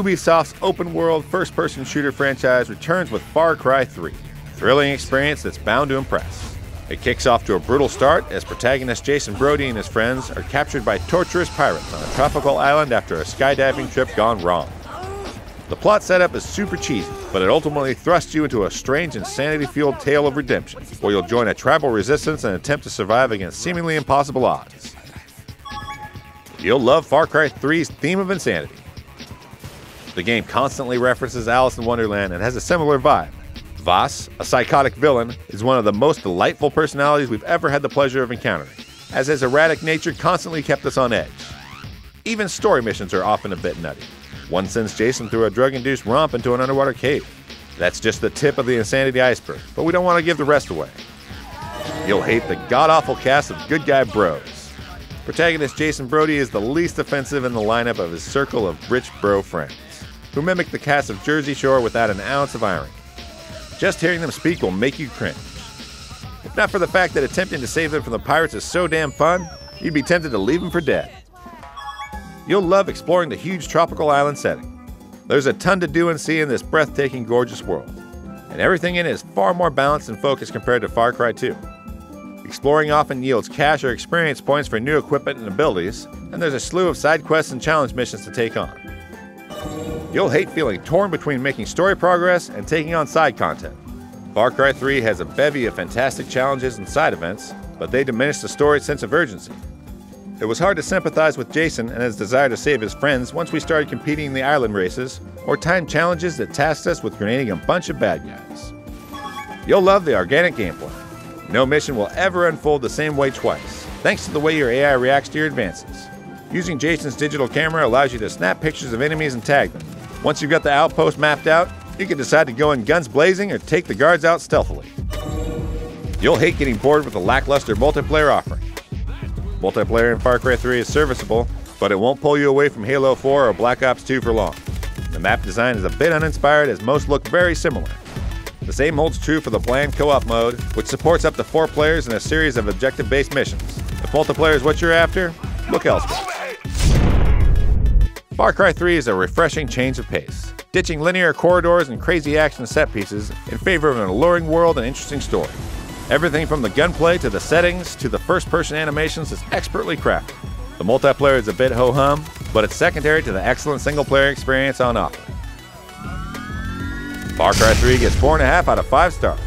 Ubisoft's open-world first-person shooter franchise returns with Far Cry 3, a thrilling experience that's bound to impress. It kicks off to a brutal start as protagonist Jason Brody and his friends are captured by torturous pirates on a tropical island after a skydiving trip gone wrong. The plot setup is super cheesy, but it ultimately thrusts you into a strange insanity-fueled tale of redemption, where you'll join a tribal resistance and attempt to survive against seemingly impossible odds. You'll love Far Cry 3's theme of insanity. The game constantly references Alice in Wonderland and has a similar vibe. Voss, a psychotic villain, is one of the most delightful personalities we've ever had the pleasure of encountering, as his erratic nature constantly kept us on edge. Even story missions are often a bit nutty. One sends Jason through a drug-induced romp into an underwater cave. That's just the tip of the insanity iceberg, but we don't want to give the rest away. You'll hate the god-awful cast of good guy bros. Protagonist Jason Brody is the least offensive in the lineup of his circle of rich bro friends, who mimic the cast of Jersey Shore without an ounce of irony. Just hearing them speak will make you cringe. If not for the fact that attempting to save them from the pirates is so damn fun, you'd be tempted to leave them for dead. You'll love exploring the huge tropical island setting. There's a ton to do and see in this breathtaking, gorgeous world, and everything in it is far more balanced and focused compared to Far Cry 2. Exploring often yields cash or experience points for new equipment and abilities, and there's a slew of side quests and challenge missions to take on. You'll hate feeling torn between making story progress and taking on side content. Far Cry 3 has a bevy of fantastic challenges and side events, but they diminish the story's sense of urgency. It was hard to sympathize with Jason and his desire to save his friends once we started competing in the island races, or timed challenges that tasked us with grenading a bunch of bad guys. You'll love the organic gameplay. No mission will ever unfold the same way twice, thanks to the way your AI reacts to your advances. Using Jason's digital camera allows you to snap pictures of enemies and tag them. Once you've got the outpost mapped out, you can decide to go in guns blazing or take the guards out stealthily. You'll hate getting bored with the lackluster multiplayer offering. Multiplayer in Far Cry 3 is serviceable, but it won't pull you away from Halo 4 or Black Ops 2 for long. The map design is a bit uninspired as most look very similar. The same holds true for the bland co-op mode, which supports up to 4 players in a series of objective-based missions. If multiplayer is what you're after, look elsewhere. Far Cry 3 is a refreshing change of pace, ditching linear corridors and crazy action set pieces in favor of an alluring world and interesting story. Everything from the gunplay to the settings to the first-person animations is expertly crafted. The multiplayer is a bit ho-hum, but it's secondary to the excellent single-player experience on offer. Far Cry 3 gets 4.5 out of 5 stars.